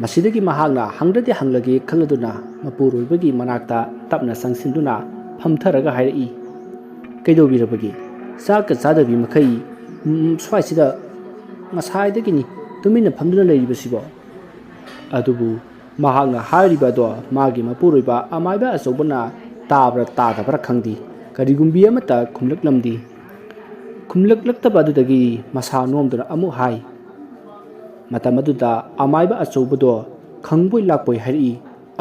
ꯃꯁꯤꯗꯒꯤ ꯃꯍꯥꯛꯅ ꯍꯪꯗ꯭ꯔꯗꯤ ꯍꯪꯂꯒꯦ ꯈꯜꯂꯗꯨꯅ ꯃꯄꯨꯔꯣꯏꯕꯒꯤ ꯃꯅꯥꯛꯇ ꯇꯞꯅ ꯆꯪꯁꯤꯟꯗꯨꯅ ꯐꯝꯊꯔꯒ ꯍꯥꯏꯔꯛꯏ ꯀꯩꯗꯧꯕꯤꯔꯕꯒꯦ ꯆꯥꯛꯀ ꯆꯥꯗꯕꯤ ꯃꯈꯩ ꯁ꯭ꯋꯥꯏꯁꯤꯗ ꯉꯁꯥꯏꯗꯒꯤꯅꯤ ꯇꯨꯃꯤꯟꯅ ꯐꯝꯗꯨꯅ ꯂꯩꯔꯤꯕꯁꯤꯕꯣ ꯑꯗꯨꯕꯨ ꯃꯍꯥꯛꯅ ꯍꯥꯏꯔꯤꯕ ꯑꯗꯣ ꯃꯥꯒꯤ ꯃꯄꯨꯔꯣꯏꯕ ꯑꯃꯥꯏꯕ ꯑꯆꯧꯕꯅ ꯇꯥꯕ꯭ꯔꯥ ꯇꯥꯗꯕ꯭ꯔꯥ ꯈꯪꯗꯦ ꯀꯔꯤꯒꯨꯝꯕꯤ ꯑꯃꯠꯇ ꯈꯨꯝꯂꯛꯂꯝꯗꯦ ꯈꯨꯝꯂꯛꯂꯛꯇꯕ ꯑꯗꯨꯗꯒꯤ ꯃꯁꯥ ꯅꯣꯝꯗꯨꯅ ꯑꯃꯨꯛ ꯍꯥꯏ ꯃꯇꯝ ꯑꯗꯨꯗ ꯑꯃꯥꯏꯕ ꯑꯆꯧꯕꯗꯣ ꯈꯪꯕꯣꯏ ꯂꯥꯛꯄꯣꯏ ꯍꯥꯏꯔꯛꯏ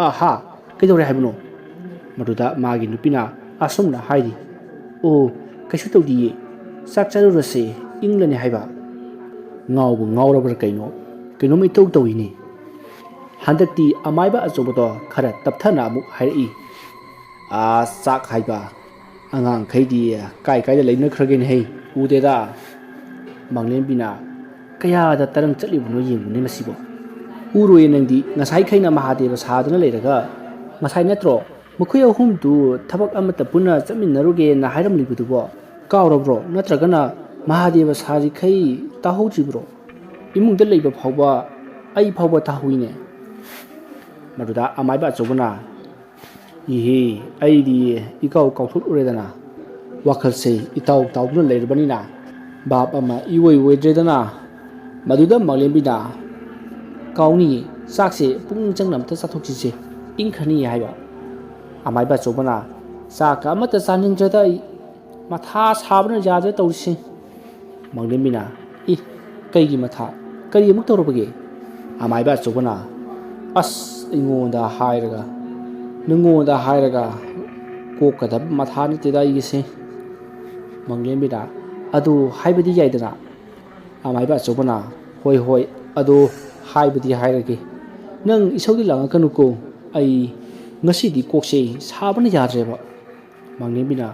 ꯑꯍꯥ ꯀꯩꯗꯧꯔꯦ ꯍꯥꯏꯕꯅꯣ ꯃꯗꯨꯗ ꯃꯥꯒꯤ ꯅꯨꯄꯤꯅ ꯑꯁꯨꯝꯅ ꯍꯥꯏꯔꯤ ꯑꯣ ꯀꯩꯁꯨ ꯇꯧꯗꯤꯌꯦ ꯆꯥꯛ ꯆꯥꯔꯨꯔꯁꯦ ꯏꯪꯂꯅꯤ ꯍꯥꯏꯕ ꯉꯥꯎꯕꯨ ꯉꯥꯎꯔꯕ꯭ꯔꯥ ꯀꯩꯅꯣꯝ ꯏꯇꯧ ꯇꯧꯏꯅꯦ ꯍꯟꯗꯛꯇꯤ ꯑꯃꯥꯏꯕ ꯑꯆꯧꯕꯗꯣ ꯈꯔ ꯇꯞꯊꯅ ꯑꯃꯨꯛ ꯍꯥꯏꯔꯛꯏ ꯆꯥꯛ ꯍꯥꯏꯕ ꯑꯉꯥꯡꯈꯩꯗꯤ ꯀꯥꯏꯗ ꯂꯩꯅꯈ꯭ꯔꯒꯦꯅꯦ ꯍꯩ ꯎꯗꯦꯗ ꯃꯥꯡꯂꯦꯝꯕꯤꯅ ꯀꯌꯥꯗ ꯇꯔꯪ ꯆꯠꯂꯤꯕꯅꯣ ꯌꯦꯡꯕꯅꯦ ꯃꯁꯤꯕꯣ ꯎꯔꯣꯏꯌꯦ ꯅꯪꯗꯤ ꯉꯁꯥꯏꯈꯩꯅ ꯃꯍꯥꯗꯦꯕ ꯁꯥꯗꯨꯅ ꯂꯩꯔꯒ ꯉꯁꯥꯏ ꯅꯠꯇ꯭ꯔꯣ ꯃꯈꯣꯏ ꯑꯍꯨꯝꯗꯨ ꯊꯕꯛ ꯑꯃꯠꯇ ꯄꯨꯟꯅ ꯆꯠꯃꯤꯟꯅꯔꯨꯒꯦꯅ ꯍꯥꯏꯔꯝꯂꯤꯕꯗꯨꯕꯣ ꯀꯥꯎꯔꯕ꯭ꯔꯣ ꯅꯠꯇ꯭ꯔꯒꯅ ꯃꯍꯥꯗꯦꯕ ꯁꯥꯔꯤꯈꯩ ꯇꯥꯍꯧꯗ꯭ꯔꯤꯕ꯭ꯔꯣ ꯏꯃꯨꯡꯗ ꯂꯩꯕ ꯐꯥꯎꯕ ꯑꯩ ꯐꯥꯎꯕ ꯇꯥꯍꯧꯏꯅꯦ ꯃꯗꯨꯗ ꯑꯃꯥꯏꯕ ꯑꯆꯧꯕꯅ ꯏꯍꯦ ꯑꯩꯗꯤ ꯀꯥꯎꯊꯣꯛꯎꯔꯦꯗꯅ ꯋꯥꯈꯜꯁꯦ ꯏꯇꯥꯎ ꯇꯥꯎꯗꯨꯅ ꯂꯩꯔꯕꯅꯤꯅ ꯚꯥꯞ ꯑꯃ ꯏꯑꯣꯏ ꯑꯣꯏꯗ꯭ꯔꯦꯗꯅ ꯃꯗꯨꯗ ꯃꯥꯡꯂꯦꯝꯕꯤꯅ ꯀꯥꯎꯅꯤꯌꯦ ꯆꯥꯛꯁꯦ ꯄꯨꯛꯅꯤꯡ ꯆꯪꯅ ꯑꯝꯇ ꯆꯥꯊꯣꯛꯁꯤꯁꯦ ꯏꯪꯈ꯭ꯔꯅꯤꯌꯦ ꯍꯥꯏꯕ ꯑꯃꯥꯏꯕ ꯑꯆꯧꯕꯅ ꯆꯥꯛꯀ ꯑꯃꯠꯇ ꯆꯥꯅꯤꯡꯗ꯭ꯔꯦꯗ ꯑꯩ ꯃꯊꯥ ꯁꯥꯕꯅ ꯌꯥꯗ꯭ꯔꯦ ꯇꯧꯔꯤꯁꯦ ꯃꯥꯡꯂꯦꯝꯕꯤꯅ ꯀꯩꯒꯤ ꯃꯊꯥ ꯀꯔꯤ ꯑꯃꯨꯛ ꯇꯧꯔꯕꯒꯦ ꯑꯃꯥꯏꯕ ꯑꯆꯧꯕꯅ ꯑꯁ ꯅꯉꯣꯟꯗ ꯍꯥꯏꯔꯒ ꯀꯣꯛꯀꯗꯕ ꯃꯊꯥ ꯅꯠꯇꯦꯗ ꯑꯩꯒꯤꯁꯦ ꯃꯥꯡꯂꯦꯝꯕꯤꯅ ꯑꯗꯨ ꯍꯥꯏꯕꯗꯤ ꯌꯥꯏꯗꯅ ꯑꯃꯥꯏꯕ ꯑꯆꯧꯕꯅ ꯍꯣꯏ ꯑꯗꯣ ꯍꯥꯏꯕꯗꯤ ꯍꯥꯏꯔꯒꯦ ꯅꯪ ꯏꯁꯧꯗꯤ ꯂꯥꯡꯉꯛꯀꯅꯨꯀꯣ ꯑꯩ ꯉꯁꯤꯗꯤ ꯀꯣꯛꯁꯦ ꯁꯥꯕꯅ ꯌꯥꯗ꯭ꯔꯦꯕ ꯃꯥꯡꯂꯦꯝꯕꯤꯅ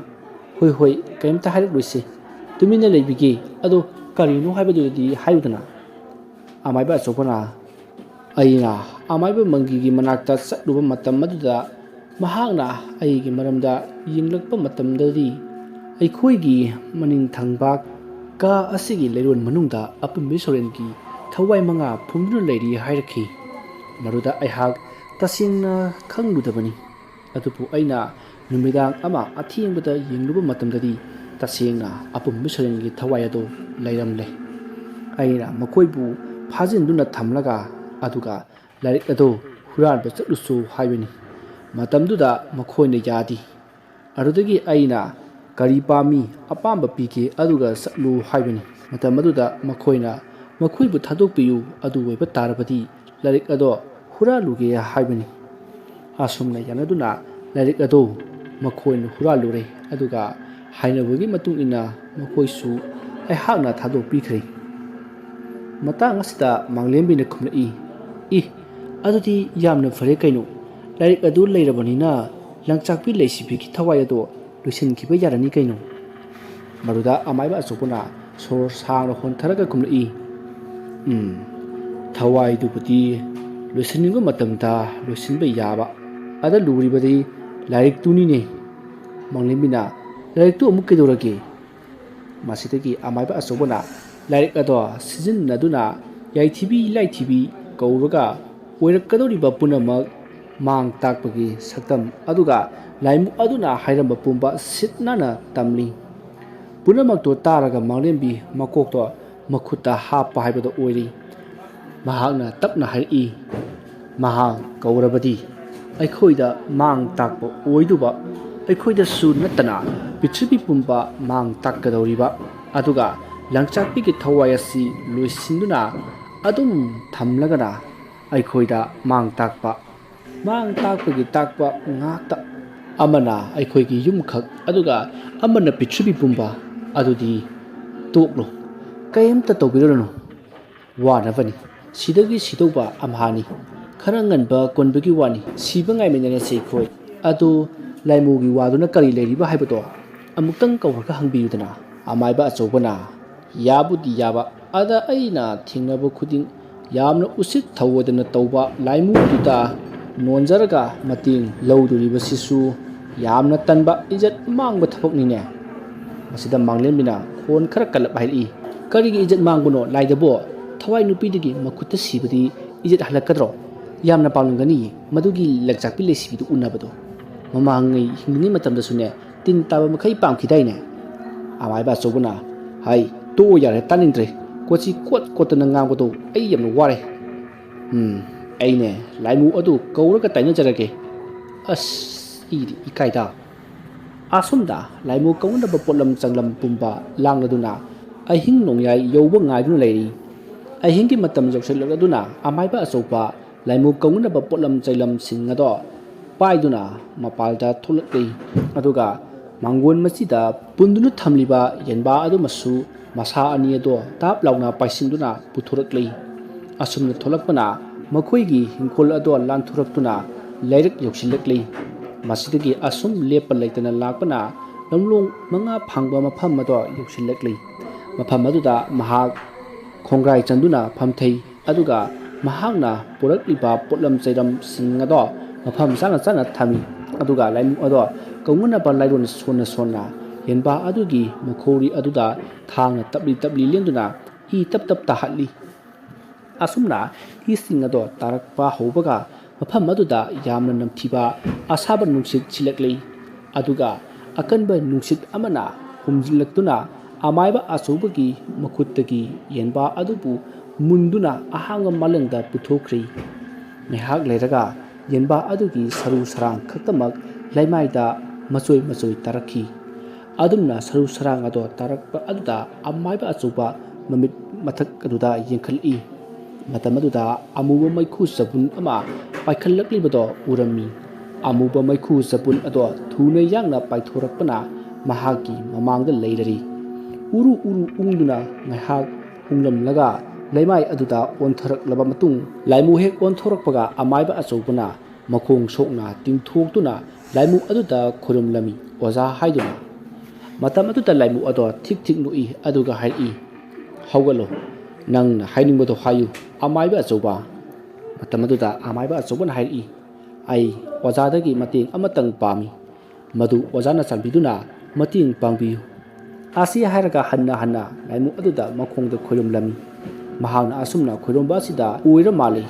ꯍꯣꯏ ꯀꯔꯤꯝꯇ ꯍꯥꯏꯔꯛꯂꯣꯏꯁꯦ ꯇꯨꯃꯤꯟꯅ ꯂꯩꯕꯤꯒꯦ ꯑꯗꯣ ꯀꯔꯤꯅꯣ ꯍꯥꯏꯕꯗꯨꯗꯤ ꯍꯥꯏꯌꯨꯗꯅ ꯑꯃꯥꯏꯕ ꯑꯆꯧꯕꯅ ꯑꯩꯅ ꯑꯃꯥꯏꯕ ꯃꯪꯒꯤꯒꯤ ꯃꯅꯥꯛꯇ ꯆꯠꯂꯨꯕ ꯃꯇꯝ ꯑꯗꯨꯗ ꯃꯍꯥꯛꯅ ꯑꯩꯒꯤ ꯃꯔꯝꯗ ꯌꯦꯡꯂꯛꯄ ꯃꯇꯝꯗꯗꯤ ꯑꯩꯈꯣꯏꯒꯤ ꯃꯅꯤꯡ ꯊꯪꯕ ꯀꯥ ꯑꯁꯤꯒꯤ ꯂꯩꯔꯣꯟ ꯃꯅꯨꯡꯗ ꯑꯄꯨꯟꯕꯤ ꯁꯣꯔꯦꯟꯒꯤ ꯊꯋꯥꯏ 5 ꯐꯨꯝꯗꯨꯅ ꯂꯩꯔꯤ ꯍꯥꯏꯔꯛꯈꯤ ꯃꯗꯨꯗ ꯑꯩꯍꯥꯛ ꯇꯁꯦꯡꯅ ꯈꯪꯂꯨꯗꯕꯅꯤ ꯑꯗꯨꯕꯨ ꯑꯩꯅ ꯅꯨꯃꯤꯗꯥꯡ ꯑꯃ ꯑꯊꯦꯡꯕꯗ ꯌꯦꯡꯂꯨꯕ ꯃꯇꯝꯗꯗꯤ ꯇꯁꯦꯡꯅ ꯑꯄꯨꯟꯕꯤ ꯁꯣꯔꯦꯟꯒꯤ ꯊꯋꯥꯏ ꯑꯗꯨ ꯂꯩꯔꯝꯂꯦ ꯑꯩꯅ ꯃꯈꯣꯏꯕꯨ ꯐꯥꯖꯤꯟꯗꯨꯅ ꯊꯝꯂꯒ ꯑꯗꯨꯒ ꯂꯥꯏꯔꯤꯛ ꯑꯗꯨ ꯍꯨꯔꯥꯟꯕ ꯆꯠꯂꯨꯆꯣ ꯍꯥꯏꯕꯅꯤ ꯃꯇꯝꯗꯨꯗ ꯃꯈꯣꯏꯅ ꯌꯥꯗꯦ ꯑꯗꯨꯗꯒꯤ ꯑꯩꯅ ꯀꯔꯤ ꯄꯥꯝꯃꯤ ꯑꯄꯥꯝꯕ ꯄꯤꯒꯦ ꯑꯗꯨꯒ ꯆꯠꯂꯨ ꯍꯥꯏꯕꯅꯤ ꯃꯇꯝ ꯑꯗꯨꯗ ꯃꯈꯣꯏꯅ ꯃꯈꯣꯏꯕꯨ ꯊꯥꯗꯣꯛꯄꯤꯌꯨ ꯑꯗꯨ ꯑꯣꯏꯕ ꯇꯥꯔꯕꯗꯤ ꯂꯥꯏꯔꯤꯛ ꯑꯗꯣ ꯍꯨꯔꯥꯜꯂꯨꯒꯦ ꯍꯥꯏꯕꯅꯤ ꯑꯁꯨꯝꯅ ꯌꯥꯅꯗꯨꯅ ꯂꯥꯏꯔꯤꯛ ꯑꯗꯨ ꯃꯈꯣꯏꯅ ꯍꯨꯔꯥꯜꯂꯨꯔꯦ ꯑꯗꯨꯒ ꯍꯥꯏꯅꯕꯒꯤ ꯃꯇꯨꯡ ꯏꯟꯅ ꯃꯈꯣꯏꯁꯨ ꯑꯩꯍꯥꯛꯅ ꯊꯥꯗꯣꯛꯄꯤꯈ꯭ꯔꯦ ꯃꯇꯥꯡ ꯑꯁꯤꯗ ꯃꯥꯡꯂꯦꯝꯕꯤꯅ ꯈꯨꯝꯂꯛꯏ ꯑꯗꯨꯗꯤ ꯌꯥꯝꯅ ꯐꯔꯦ ꯀꯩꯅꯣ ꯂꯥꯏꯔꯤꯛ ꯑꯗꯨ ꯂꯩꯔꯕꯅꯤꯅ ꯂꯪꯆꯥꯛꯄꯤ ꯂꯩꯁꯤꯕꯤꯒꯤ ꯊꯋꯥꯏ ꯑꯗꯣ ꯂꯣꯏꯁꯤꯟꯈꯤꯕ ꯌꯥꯔꯅꯤ ꯀꯩꯅꯣ ꯃꯗꯨꯗ ꯑꯃꯥꯏꯕ ꯑꯆꯧꯕꯅ ꯁꯣꯔ ꯁꯥꯡꯅ ꯍꯣꯟꯊꯔꯒ ꯈꯨꯝꯂꯛꯏ ꯊꯋꯥꯏꯗꯨꯕꯨꯗꯤ ꯂꯣꯏꯁꯤꯟꯅꯤꯡꯕ ꯃꯇꯝꯗ ꯂꯣꯏꯁꯤꯟꯕ ꯌꯥꯕ ꯑꯗ ꯂꯨꯔꯤꯕꯗꯤ ꯂꯥꯏꯔꯤꯛꯇꯨꯅꯤꯅꯦ ꯃꯥꯡꯂꯦꯝꯕꯤꯅ ꯂꯥꯏꯔꯤꯛꯇꯨ ꯑꯃꯨꯛ ꯀꯩꯗꯧꯔꯒꯦ ꯃꯁꯤꯗꯒꯤ ꯑꯃꯥꯏꯕ ꯑꯆꯧꯕꯅ ꯂꯥꯏꯔꯤꯛ ꯑꯗꯣ ꯁꯤꯖꯤꯟꯅꯗꯨꯅ ꯌꯥꯏꯊꯤꯕꯤ ꯂꯥꯏꯊꯤꯕꯤ ꯀꯧꯔꯒ ꯑꯣꯏꯔꯛꯀꯗꯧꯔꯤꯕ ꯄꯨꯝꯅꯃꯛ ꯃꯥꯡ ꯇꯥꯛꯄꯒꯤ ꯁꯛꯇꯝ ꯑꯗꯨꯒ ꯂꯥꯏꯃꯨ ꯑꯗꯨꯅ ꯍꯥꯏꯔꯝꯕ ꯄꯨꯝꯕ ꯁꯤꯠ ꯅꯥꯟꯅ ꯇꯝꯂꯤ ꯄꯨꯝꯅꯃꯛꯇꯣ ꯇꯥꯔꯒ ꯃꯥꯡꯂꯦꯝꯕꯤ ꯃꯀꯣꯛꯇꯣ ꯃꯈꯨꯠꯇ ꯍꯥꯞꯄ ꯍꯥꯏꯕꯗꯣ ꯑꯣꯏꯔꯤ ꯃꯍꯥꯛꯅ ꯇꯞꯅ ꯍꯥꯏꯔꯛꯏ ꯃꯍꯥꯛ ꯀꯧꯔꯕꯗꯤ ꯑꯩꯈꯣꯏꯗ ꯃꯥꯡ ꯇꯥꯛꯄ ꯑꯣꯏꯗꯨꯕ ꯑꯩꯈꯣꯏꯗꯁꯨ ꯅꯠꯇꯅ ꯄ꯭ꯔꯤꯊꯤꯕꯤ ꯄꯨꯝꯕ ꯃꯥꯡ ꯇꯥꯛꯀꯗꯧꯔꯤꯕ ꯑꯗꯨꯒ ꯂꯪꯆꯥꯛꯄꯤꯒꯤ ꯊꯋꯥꯏ ꯑꯁꯤ ꯂꯣꯏꯁꯤꯟꯗꯨꯅ ꯑꯗꯨꯝ ꯊꯝꯂꯒꯅ ꯑꯩꯈꯣꯏꯗ ꯃꯥꯡ ꯇꯥꯛꯄꯒꯤ ꯇꯥꯛꯄ ꯉꯥꯛꯇ ꯑꯃꯅ ꯑꯩꯈꯣꯏꯒꯤ ꯌꯨꯝꯈꯛ ꯑꯗꯨꯒ ꯑꯃꯅ ꯄ꯭ꯔꯤꯊꯤꯕꯤ ꯄꯨꯝꯕ ꯑꯗꯨꯗꯤ ꯇꯣꯛꯂꯣ ꯀꯩꯝꯇ ꯇꯧꯕꯤꯔꯨꯔꯅꯨ ꯋꯥꯅꯕꯅꯤ ꯁꯤꯗꯒꯤ ꯁꯤꯗꯧꯕ ꯑꯝꯍꯥꯅꯤ ꯈꯔ ꯉꯟꯕ ꯀꯣꯟꯕꯒꯤ ꯋꯥꯅꯤ ꯁꯤꯕ ꯉꯥꯏꯃꯤꯟꯅꯔꯁꯤ ꯑꯩꯈꯣꯏ ꯑꯗꯨ ꯂꯥꯏꯃꯨꯒꯤ ꯋꯥꯗꯨꯅ ꯀꯔꯤ ꯂꯩꯔꯤꯕ ꯍꯥꯏꯕꯗꯣ ꯑꯃꯨꯛꯇꯪ ꯀꯧꯔꯒ ꯍꯪꯕꯤꯌꯨꯗꯅ ꯑꯃꯥꯏꯕ ꯑꯆꯧꯕꯅ ꯌꯥꯕꯨꯗꯤ ꯌꯥꯕ ꯑꯗ ꯑꯩꯅ ꯊꯦꯡꯅꯕ ꯈꯨꯗꯤꯡ ꯌꯥꯝꯅ ꯎꯁꯤꯠ ꯊꯧꯑꯣꯏꯗꯅ ꯇꯧꯕ ꯂꯥꯏꯃꯨꯗꯨꯗ ꯅꯣꯟꯖꯔꯒ ꯃꯇꯦꯡ ꯂꯧꯗꯣꯔꯤꯕꯁꯤꯁꯨ ꯌꯥꯝꯅ ꯇꯟꯕ ꯏꯖꯠ ꯃꯥꯡꯕ ꯊꯕꯛꯅꯤꯅꯦ ꯃꯁꯤꯗ ꯃꯥꯡꯂꯦꯝꯕꯤꯅ ꯈꯣꯟ ꯈꯔ ꯀꯜꯂꯞ ꯍꯥꯏꯔꯛꯏ ꯀꯔꯤꯒꯤ ꯏꯖꯠ ꯃꯥꯡꯕꯅꯣ ꯂꯥꯏꯗꯕꯣ ꯊꯋꯥꯏ ꯅꯨꯄꯤꯗꯒꯤ ꯃꯈꯨꯠꯇ ꯁꯤꯕꯗꯤ ꯏꯖꯠ ꯍꯜꯂꯛꯀꯗ꯭ꯔꯣ ꯌꯥꯝꯅ ꯄꯥꯝꯂꯝꯒꯅꯤ ꯃꯗꯨꯒꯤ ꯂꯪꯆꯥꯛꯄꯤ ꯂꯩꯁꯤꯕꯤꯗꯨ ꯎꯅꯕꯗꯣ ꯃꯃꯥꯡꯉꯩ ꯍꯤꯡꯂꯤꯉꯩ ꯃꯇꯝꯗꯁꯨꯅꯦ ꯇꯤꯟ ꯇꯥꯕ ꯃꯈꯩ ꯄꯥꯝꯈꯤꯗꯥꯏꯅꯦ ꯑꯃꯥꯏꯕ ꯑꯆꯧꯕꯅ ꯍꯥꯏ ꯇꯣꯛꯑꯣ ꯌꯥꯔꯦ ꯇꯥꯅꯤꯡꯗ꯭ꯔꯦ ꯀꯣꯆꯤ ꯀꯣꯠꯇꯅ ꯉꯥꯡꯕꯗꯣ ꯑꯩ ꯌꯥꯝꯅ ꯋꯥꯔꯦ ꯑꯩꯅꯦ ꯂꯥꯏꯃꯨ ꯑꯗꯨ ꯀꯧꯔꯒ ꯇꯥꯏꯅꯖꯔꯒꯦ ꯑꯁ ꯏꯗꯤ ꯏꯀꯥꯏꯗ ꯑꯁꯨꯝꯗ ꯂꯥꯏꯃꯨ ꯀꯧꯅꯕ ꯄꯣꯠꯂꯝ ꯆꯪꯂꯝ ꯄꯨꯝꯕ ꯂꯥꯡꯂꯗꯨꯅ ꯑꯍꯤꯡ ꯅꯣꯡꯌꯥꯏ ꯌꯧꯕ ꯉꯥꯏꯗꯨꯅ ꯂꯩꯔꯤ ꯑꯍꯤꯡꯒꯤ ꯃꯇꯝ ꯌꯧꯁꯤꯜꯂꯛꯂꯗꯨꯅ ꯑꯃꯥꯏꯕ ꯑꯆꯧꯕ ꯂꯥꯏꯃꯨ ꯀꯧꯅꯕ ꯄꯣꯠꯂꯝ ꯆꯩꯂꯝꯁꯤꯡ ꯑꯗꯣ पायदुना मपालदा थोलक्ली अदुगा मांगोन मसीदा पुंदुना थमलिबा येनबा अदुमसु मसा अनि अदो ताप लाउना पाइसिंदुना पुथुरक्ली असुमना थोलक्पना मखोइगी हिंखोल अदो लांथुरक्तुना लैरक योक्सिलक्ली मसीदगी असुम लेप लैतना लापना ꯂꯝꯂꯣꯡ ꯃꯉꯥ ꯐꯪꯕ ꯃꯐꯝ ꯑꯗꯣ ꯌꯧꯁꯤꯜꯂꯛꯂꯤ ꯃꯐꯝ ꯑꯗꯨꯗ ꯃꯍꯥꯛ ꯈꯣꯡꯒ꯭ꯔꯥꯏ ꯆꯟꯗꯨꯅ ꯐꯝꯊꯩ ꯑꯗꯨꯒ ꯃꯍꯥꯛꯅ ꯄꯨꯔꯛꯂꯤꯕ ꯄꯣꯠꯂꯝ ꯆꯩꯔꯝꯁꯤꯡ ꯑꯗꯣ ꯃꯐꯝ ꯆꯥꯅ ꯆꯥꯅ ꯊꯝꯃꯤ ꯑꯗꯨꯒ ꯂꯥꯏꯃꯨ ꯑꯗꯣ ꯀꯧꯅꯅꯕ ꯂꯥꯏꯔꯣꯟ ꯁꯣꯟꯅ ꯌꯦꯟꯕꯥ ꯑꯗꯨꯒꯤ ꯃꯈꯧꯔꯤ ꯑꯗꯨꯗ ꯊꯥꯡꯅ ꯇꯞꯂꯤ ꯂꯦꯡꯗꯨꯅ ꯏ ꯇꯞ ꯇꯥꯍꯠꯂꯤ ꯑꯁꯨꯝꯅ ꯏꯁꯤꯡ ꯑꯗꯣ ꯇꯥꯔꯛꯄ ꯍꯧꯕꯒ ꯃꯐꯝ ꯑꯗꯨꯗ ꯌꯥꯝꯅ ꯅꯝꯊꯤꯕ ꯑꯁꯥꯕ ꯅꯨꯡꯁꯤꯠ ꯁꯤꯜꯂꯛꯂꯤ ꯑꯗꯨꯒ ꯑꯀꯟꯕ ꯅꯨꯡꯁꯤꯠ ꯑꯃꯅ ꯍꯨꯝꯖꯤꯜꯂꯛꯇꯨꯅ ꯑꯃꯥꯏꯕ ꯑꯆꯧꯕꯒꯤ ꯃꯈꯨꯠꯇꯒꯤ ꯌꯦꯟꯕꯥ ꯑꯗꯨꯕꯨ ꯃꯨꯟꯗꯨꯅ ꯑꯍꯥꯡꯕ ꯃꯥꯂꯪꯗ ꯄꯨꯊꯣꯛꯈ꯭ꯔꯤ ꯉꯥꯏꯍꯥꯛ ꯂꯩꯔꯒ ꯌꯦꯟꯕꯥ ꯑꯗꯨꯒꯤ ꯁꯔꯨ ꯁꯔꯥꯡ ꯈꯛꯇꯃꯛ ꯂꯩꯃꯥꯏꯗ ꯃꯆꯣꯏ ꯇꯥꯔꯛꯈꯤ ꯑꯗꯨꯝꯅ ꯁꯔꯨ ꯁꯔꯥꯡ ꯑꯗꯣ ꯇꯥꯔꯛꯄ ꯑꯗꯨꯗ ꯑꯃꯥꯏꯕ ꯑꯆꯧꯕ ꯃꯃꯤꯠ ꯃꯊꯛ ꯑꯗꯨꯗ ꯌꯦꯡꯈꯠꯂꯛꯏ ꯃꯇꯝ ꯑꯗꯨꯗ ꯑꯃꯨꯕ ꯃꯩꯈꯨ ꯆꯕꯨꯟ ꯑꯃ ꯄꯥꯏꯈꯠꯂꯛꯂꯤꯕꯗꯣ ꯎꯔꯝꯃꯤ ꯑꯃꯨꯕ ꯃꯩꯈꯨ ꯆꯕꯨꯟ ꯑꯗꯣ ꯊꯨꯅ ꯌꯥꯡꯅ ꯄꯥꯏꯊꯣꯔꯛꯄꯅ ꯃꯍꯥꯛꯀꯤ ꯃꯃꯥꯡꯗ ꯂꯩꯔꯔꯤ ꯎꯔꯨ ꯎꯪꯗꯨꯅ ꯉꯥꯏꯍꯥꯛ ꯎꯪꯂꯝꯂꯒ ꯂꯩꯃꯥꯏ ꯑꯗꯨꯗ ꯑꯣꯟꯊꯔꯛꯂꯕ ꯃꯇꯨꯡ ꯂꯥꯏꯃꯨ ꯍꯦꯛ ꯑꯣꯟꯊꯣꯔꯛꯄꯒ ꯑꯃꯥꯏꯕ ꯑꯆꯧꯕꯅ ꯃꯈꯣꯡ ꯁꯣꯛꯅ ꯇꯤꯡꯊꯣꯛꯇꯨꯅ ꯂꯥꯏꯃꯨ ꯑꯗꯨꯗ ꯈꯨꯔꯨꯝꯂꯝꯃꯤ ꯑꯣꯖꯥ ꯍꯥꯏꯗꯨꯅ ꯃꯇꯝ ꯑꯗꯨꯗ ꯂꯥꯏꯃꯨ ꯑꯗꯣ ꯊꯤꯛ ꯅꯣꯛꯏ ꯑꯗꯨꯒ ꯍꯥꯏꯔꯛꯏ ꯍꯧꯒꯠꯂꯣ ꯅꯪꯅ ꯍꯥꯏꯅꯤꯡꯕꯗꯣ ꯍꯥꯏꯌꯨ ꯑꯃꯥꯏꯕ ꯑꯆꯧꯕ ꯃꯇꯝ ꯑꯗꯨꯗ ꯑꯃꯥꯏꯕ ꯑꯆꯧꯕꯅ ꯍꯥꯏꯔꯛꯏ ꯑꯩ ꯑꯣꯖꯥꯗꯒꯤ ꯃꯇꯦꯡ ꯑꯃꯇꯪ ꯄꯥꯝꯃꯤ ꯃꯗꯨ ꯑꯣꯖꯥꯅ ꯆꯥꯟꯕꯤꯗꯨꯅ ꯃꯇꯦꯡ ꯄꯥꯡꯕꯤꯌꯨ ꯑꯁꯤ ꯍꯥꯏꯔꯒ ꯍꯟꯅ ꯂꯥꯏꯃꯨ ꯑꯗꯨꯗ ꯃꯈꯣꯡꯗ ꯈꯨꯔꯨꯝꯂꯝꯃꯤ ꯃꯍꯥꯛꯅ ꯑꯁꯨꯝꯅ ꯈꯨꯔꯨꯝꯕ ꯑꯁꯤꯗ ꯑꯣꯏꯔ ꯃꯥꯜꯂꯤ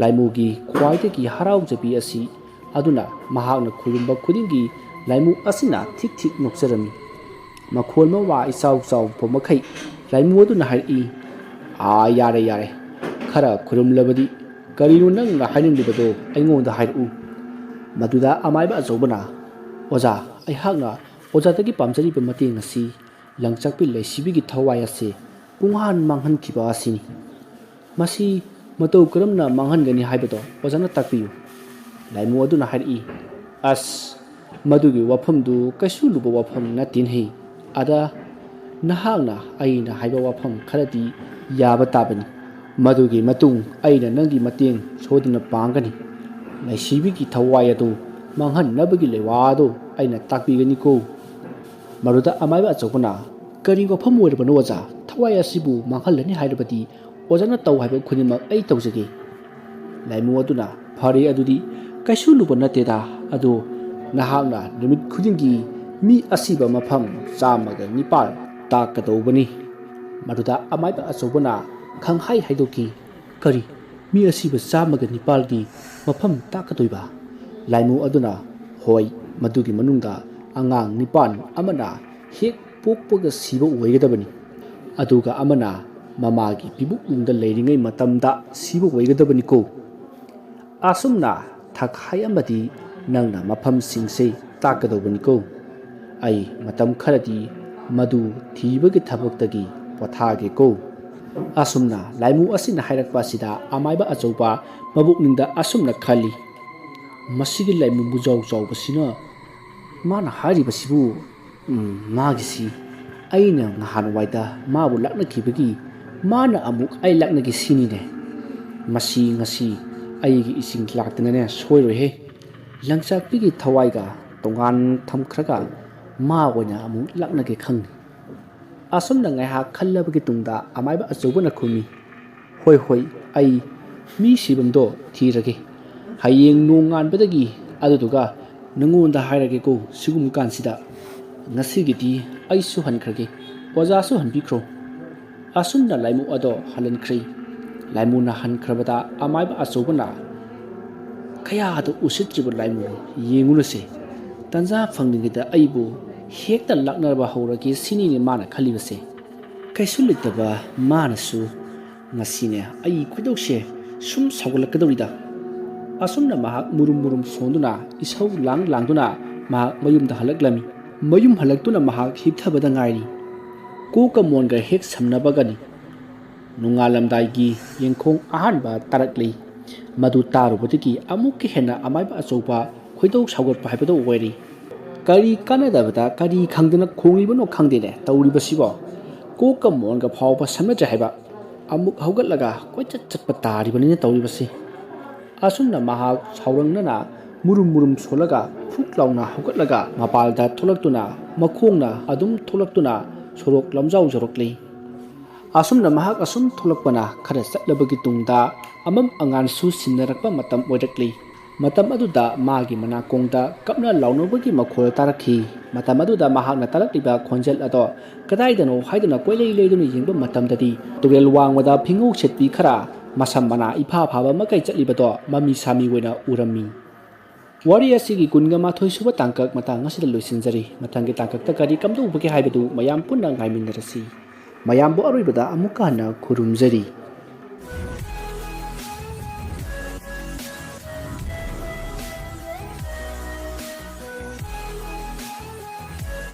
ꯂꯥꯏꯃꯨꯒꯤ ꯈ꯭ꯋꯥꯏꯗꯒꯤ ꯍꯔꯥꯎꯖꯕꯤ ꯑꯁꯤ ꯑꯗꯨꯅ ꯃꯍꯥꯛꯅ ꯈꯨꯔꯨꯝꯕ ꯈꯨꯗꯤꯡꯒꯤ ꯂꯥꯏꯃꯨ ꯑꯁꯤꯅ ꯊꯤꯛ ꯅꯣꯛꯆꯔꯝꯃꯤ ꯃꯈꯣꯜ ꯃꯋꯥ ꯏꯆꯥꯎ ꯆꯥꯎꯕ ꯃꯈꯩ ꯂꯥꯏꯃꯨ ꯑꯗꯨꯅ ꯍꯥꯏꯔꯛꯏ ꯌꯥꯔꯦ ꯈꯔ ꯈꯨꯔꯨꯝꯂꯕꯗꯤ ꯀꯔꯤꯅꯣ ꯅꯪꯅ ꯍꯥꯏꯅꯤꯡꯂꯤꯕꯗꯣ ꯑꯩꯉꯣꯟꯗ ꯍꯥꯏꯔꯛꯎ ꯃꯗꯨꯗ ꯑꯃꯥꯏꯕ ꯑꯆꯧꯕꯅ ꯑꯣꯖꯥ ꯑꯩꯍꯥꯛꯅ ꯑꯣꯖꯥꯗꯒꯤ ꯄꯥꯝꯖꯔꯤꯕ ꯃꯇꯦꯡ ꯑꯁꯤ ꯂꯪꯆꯥꯛꯄꯤ ꯂꯩꯁꯤꯕꯤꯒꯤ ꯊꯋꯥꯏ ꯑꯁꯤ ꯄꯨꯡꯍꯥꯟ ꯃꯥꯡꯍꯟꯈꯤꯕ ꯑꯁꯤꯅꯤ ꯃꯁꯤ ꯃꯇꯧ ꯀꯔꯝꯅ ꯃꯥꯡꯍꯟꯒꯅꯤ ꯍꯥꯏꯕꯗꯣ ꯑꯣꯖꯥꯅ ꯇꯥꯛꯄꯤꯌꯨ ꯂꯥꯏꯃꯨ ꯑꯗꯨꯅ ꯍꯥꯏꯔꯛꯏ ꯑꯁ ꯃꯗꯨꯒꯤ ꯋꯥꯐꯝꯗꯨ ꯀꯩꯁꯨ ꯂꯨꯕ ꯋꯥꯐꯝ ꯅꯠꯇꯦꯅꯦ ꯑꯗ ꯅꯍꯥꯛꯅ ꯑꯩꯅ ꯍꯥꯏꯕ ꯋꯥꯐꯝ ꯈꯔꯗꯤ ꯌꯥꯕ ꯇꯥꯕꯅꯤ ꯃꯗꯨꯒꯤ ꯃꯇꯨꯡ ꯑꯩꯅ ꯅꯪꯒꯤ ꯃꯇꯦꯡ ꯁꯣꯏꯗꯅ ꯄꯥꯡꯒꯅꯤ ꯂꯩꯁꯤꯕꯤꯒꯤ ꯊꯋꯥꯏ ꯑꯗꯨ ꯃꯥꯡꯍꯟꯅꯕꯒꯤ ꯂꯩꯋꯥ ꯑꯗꯨ ꯑꯩꯅ ꯇꯥꯛꯄꯤꯒꯅꯤꯀꯣ ꯃꯗꯨꯗ ꯑꯃꯥꯏꯕ ꯑꯆꯧꯕꯅ ꯀꯔꯤ ꯋꯥꯐꯝ ꯑꯣꯏꯔꯕꯅꯣ ꯑꯣꯖꯥ ꯊꯋꯥꯏ ꯑꯁꯤꯕꯨ ꯃꯥꯡꯍꯜꯂꯅꯤ ꯍꯥꯏꯔꯕꯗꯤ ꯑꯣꯖꯥꯅ ꯇꯧ ꯍꯥꯏꯕ ꯈꯨꯗꯤꯡꯃꯛ ꯑꯩ ꯇꯧꯖꯒꯦ ꯂꯥꯏꯃꯨ ꯑꯗꯨꯅ ꯐꯔꯦ ꯑꯗꯨꯗꯤ ꯀꯩꯁꯨ ꯂꯨꯕ ꯅꯠꯇꯦꯗ ꯑꯗꯣ ꯅꯍꯥꯛꯅ ꯅꯨꯃꯤꯠ ꯈꯨꯗꯤꯡꯒꯤ ꯃꯤ ꯑꯁꯤꯕ ꯃꯐꯝ 109 ꯇꯥꯛꯀꯗꯧꯕꯅꯤ ꯃꯗꯨꯗ ꯑꯃꯥꯏꯕ ꯑꯆꯧꯕꯅ ꯈꯪꯍꯥꯏ ꯍꯥꯏꯗꯣꯛꯈꯤ ꯀꯔꯤ ꯃꯤ ꯑꯁꯤꯕ 109ꯒꯤ ꯃꯐꯝ ꯇꯥꯛꯀꯗꯣꯏꯕ ꯂꯥꯏꯃꯨ ꯑꯗꯨꯅ ꯍꯣꯏ ꯃꯗꯨꯒꯤ ꯃꯅꯨꯡꯗ ꯑꯉꯥꯡ 9 ꯑꯃꯅ ꯍꯦꯛ ꯄꯣꯛꯄꯒ ꯁꯤꯕ ꯑꯣꯏꯒꯗꯕꯅꯤ ꯑꯗꯨꯒ ꯑꯃꯅ ꯃꯃꯥꯒꯤ ꯄꯤꯕꯨꯛꯅꯨꯡꯗ ꯂꯩꯔꯤꯉꯩ ꯃꯇꯝꯗ ꯁꯤꯕ ꯑꯣꯏꯒꯗꯕꯅꯤꯀꯣ ꯑꯁꯨꯝꯅ ꯊꯥꯈꯥꯏ ꯑꯃꯗꯤ ꯅꯪꯅ ꯃꯐꯝꯁꯤꯡꯁꯦ ꯇꯥꯛꯀꯗꯧꯕꯅꯤꯀꯣ ꯑꯩ ꯃꯇꯝ ꯈꯔꯗꯤ ꯃꯗꯨ ꯊꯤꯕꯒꯤ ꯊꯕꯛꯇꯒꯤ ꯄꯣꯊꯥꯒꯦꯀꯣ ꯑꯁꯨꯝꯅ ꯂꯥꯏꯃꯨ ꯑꯁꯤꯅ ꯍꯥꯏꯔꯛꯄ ꯑꯁꯤꯗ ꯑꯃꯥꯏꯕ ꯑꯆꯧꯕ ꯃꯕꯨꯛꯅꯤꯡꯗ ꯑꯁꯨꯝꯅ ꯈꯜꯂꯤ ꯃꯁꯤꯒꯤ ꯂꯥꯏꯃꯨ ꯕꯨꯖꯥꯎ ꯆꯥꯎꯕꯁꯤꯅ ꯃꯥꯅ ꯍꯥꯏꯔꯤꯕꯁꯤꯕꯨ ꯃꯥꯒꯤꯁꯤ ꯑꯩꯅ ꯅꯍꯥꯟꯋꯥꯏꯗ ꯃꯥꯕꯨ ꯂꯥꯛꯅꯈꯤꯕꯒꯤ ꯃꯥꯅ ꯑꯃꯨꯛ ꯑꯩ ꯂꯥꯛꯅꯒꯦ ꯁꯤꯅꯤꯅꯦ ꯃꯁꯤ ꯉꯁꯤ ꯑꯩꯒꯤ ꯏꯁꯤꯡ ꯂꯥꯛꯇꯅꯅꯦ ꯁꯣꯏꯔꯣꯏꯍꯦ ꯂꯪꯆꯥꯛꯄꯤꯒꯤ ꯊꯋꯥꯏꯒ ꯇꯣꯉꯥꯟ ꯊꯝꯈ꯭ꯔꯒ ꯃꯥ ꯑꯣꯏꯅ ꯑꯃꯨꯛ ꯂꯥꯛꯅꯒꯦ ꯈꯪꯅꯤ ꯑꯁꯨꯝꯅ ꯉꯥꯏꯍꯥꯛ ꯈꯜꯂꯕꯒꯤ ꯇꯨꯡꯗ ꯑꯃꯥꯏꯕ ꯑꯆꯧꯕꯅ ꯈꯨꯝꯃꯤ ꯍꯣꯏ ꯑꯩ ꯃꯤ ꯁꯤꯕꯝꯗꯣ ꯊꯤꯔꯒꯦ ꯍꯌꯦꯡ ꯅꯣꯡꯉꯥꯟꯕꯗꯒꯤ ꯑꯗꯨꯗꯨꯒ ꯅꯉꯣꯟꯗ ꯍꯥꯏꯔꯒꯦꯀꯣ ꯁꯤꯒꯨꯝꯕ ꯀꯥꯟꯁꯤꯗ ꯉꯁꯤꯒꯤꯗꯤ ꯑꯩꯁꯨ ꯍꯟꯈ꯭ꯔꯒꯦ ꯑꯣꯖꯥꯁꯨ ꯍꯟꯕꯤꯈ꯭ꯔꯣ ꯑꯁꯨꯝꯅ ꯂꯥꯏꯃꯨ ꯑꯗꯣ ꯍꯜꯍꯟꯈ꯭ꯔꯦ ꯂꯥꯏꯃꯨꯅ ꯍꯟꯈ꯭ꯔꯕꯗ ꯑꯃꯥꯏꯕ ꯑꯆꯧꯕꯅ ꯀꯌꯥꯗ ꯎꯁꯤꯠꯇ꯭ꯔꯤꯕ ꯂꯥꯏꯃꯨ ꯌꯦꯡꯉꯨꯅꯁꯦ ꯇꯟꯖꯥ ꯐꯪꯂꯤꯉꯩꯗ ꯑꯩꯕꯨ ꯍꯦꯛꯇ ꯂꯥꯛꯅꯕ ꯍꯧꯔꯒꯦ ꯁꯤꯅꯤꯅꯦ ꯃꯥꯅ ꯈꯜꯂꯤꯕꯁꯦ ꯀꯩꯁꯨ ꯂꯩꯇꯕ ꯃꯥꯅꯁꯨ ꯉꯁꯤꯅꯦ ꯑꯩ ꯈꯣꯏꯗꯧꯁꯦ ꯁꯨꯝ ꯁꯥꯎꯒꯠꯂꯛꯀꯗꯧꯔꯤꯗ ꯑꯁꯨꯝꯅ ꯃꯍꯥꯛ ꯃꯨꯔꯨꯝ ꯁꯣꯟꯗꯨꯅ ꯏꯁꯧ ꯂꯥꯡꯗꯨꯅ ꯃꯍꯥꯛ ꯃꯌꯨꯝꯗ ꯍꯜꯂꯛꯂꯝꯃꯤ ꯃꯌꯨꯝ ꯍꯜꯂꯛꯇꯨꯅ ꯃꯍꯥꯛ ꯍꯤꯞꯊꯕꯗ ꯉꯥꯏꯔꯤ ꯀꯣꯛꯀ ꯃꯣꯟꯒ ꯍꯦꯛ ꯁꯝꯅꯕꯒꯅꯤ ꯅꯣꯡꯉꯥꯜꯂꯝꯗꯥꯏꯒꯤ ꯌꯦꯡꯈꯣꯡ ꯑꯍꯥꯟꯕ ꯇꯥꯔꯛꯂꯤ ꯃꯗꯨ ꯇꯥꯔꯨꯕꯗꯒꯤ ꯑꯃꯨꯛꯀ ꯍꯦꯟꯅ ꯑꯃꯥꯏꯕ ꯑꯆꯧꯕ ꯈꯣꯏꯗꯧ ꯁꯥꯎꯒꯠꯄ ꯍꯥꯏꯕꯗꯣ ꯑꯣꯏꯔꯤ ꯀꯔꯤ ꯀꯥꯟꯅꯗꯕꯗ ꯀꯔꯤ ꯈꯪꯗꯅ ꯈꯣꯡꯂꯤꯕꯅꯣ ꯈꯪꯗꯦꯅꯦ ꯇꯧꯔꯤꯕꯁꯤꯕꯣ ꯀꯣꯛꯀ ꯃꯣꯟꯒ ꯐꯥꯎꯕ ꯁꯝꯅꯗ꯭ꯔꯦ ꯍꯥꯏꯕ ꯑꯃꯨꯛ ꯍꯧꯒꯠꯂꯒ ꯀꯣꯏꯆꯠ ꯆꯠꯄ ꯇꯥꯔꯤꯕꯅꯤꯅ ꯇꯧꯔꯤꯕꯁꯤ ꯑꯁꯨꯝꯅ ꯃꯍꯥꯛ ꯁꯥꯎꯔꯪꯅꯅ ꯃꯨꯔꯨꯝ ꯁꯣꯜꯂꯒ ꯐꯨꯛ ꯂꯥꯎꯅ ꯍꯧꯒꯠꯂꯒ ꯃꯄꯥꯜꯗ ꯊꯣꯛꯂꯛꯇꯨꯅ ꯃꯈꯣꯡꯅ ꯑꯗꯨꯝ ꯊꯣꯛꯂꯛꯇꯨꯅ ꯁꯣꯔꯣꯛ ꯂꯝꯖꯥꯎꯖꯔꯛꯂꯤ꯫ ꯑꯁꯨꯝꯅ ꯃꯍꯥꯛ ꯑꯁꯨꯝ ꯊꯣꯛꯂꯛꯄꯅ ꯈꯔ ꯆꯠꯂꯕꯒꯤ ꯇꯨꯡꯗ ꯑꯃꯝ ꯑꯉꯥꯟꯁꯨ ꯁꯤꯟꯅꯔꯛꯄ ꯃꯇꯝ ꯑꯣꯏꯔꯛꯂꯤ꯫ ꯃꯇꯝ ꯑꯗꯨꯗ ꯃꯥꯒꯤ ꯃꯅꯥꯀꯣꯡꯗ ꯀꯞꯅ ꯂꯥꯎꯅꯕꯒꯤ ꯃꯈꯣꯜ ꯇꯥꯔꯛꯈꯤ꯫ ꯃꯇꯝ ꯑꯗꯨꯗ ꯃꯍꯥꯛꯅ ꯇꯥꯔꯛꯂꯤꯕ ꯈꯣꯟꯖꯦꯜ ꯑꯗꯣ ꯀꯗꯥꯏꯗꯅꯣ ꯍꯥꯏꯗꯨꯅ ꯀꯣꯏꯂꯩ ꯂꯩꯗꯨꯅ ꯌꯦꯡꯕ ꯃꯇꯝꯗꯗꯤ ꯇꯨꯔꯦꯜ ꯋꯥꯡꯃꯗ ꯐꯤꯉꯧ ꯁꯦꯠꯄꯤ ꯈꯔ ꯃꯁꯝ ꯃꯅꯥ ꯏꯐꯥ ꯐꯥꯕ ꯃꯀꯩ ꯆꯠꯂꯤꯕꯗꯣ ꯃꯃꯤ ꯁꯥꯃꯤ ꯑꯣꯏꯅ ꯎꯔꯝꯃꯤ꯫ ꯋꯥꯔꯤ ꯑꯁꯤꯒꯤ 22 ꯁꯨꯕ ꯇꯥꯡꯀꯛ ꯃꯇꯥꯡ ꯑꯁꯤꯗ ꯂꯣꯏꯁꯤꯟꯖꯔꯤ꯫ ꯃꯊꯪꯒꯤ ꯇꯥꯡꯀꯛꯇ ꯀꯔꯤ ꯀꯝꯗꯧꯕꯒꯦ ꯍꯥꯏꯕꯗꯨ ꯃꯌꯥꯝ ꯄꯨꯟꯅ ꯉꯥꯏꯃꯤꯟꯅꯔꯁꯤ꯫ ꯃꯌꯥꯝꯕꯨ ꯑꯔꯣꯏꯕꯗ ꯑꯃꯨꯛꯀ ꯍꯟꯅ ꯈꯨꯔꯨꯝꯖꯔꯤ꯫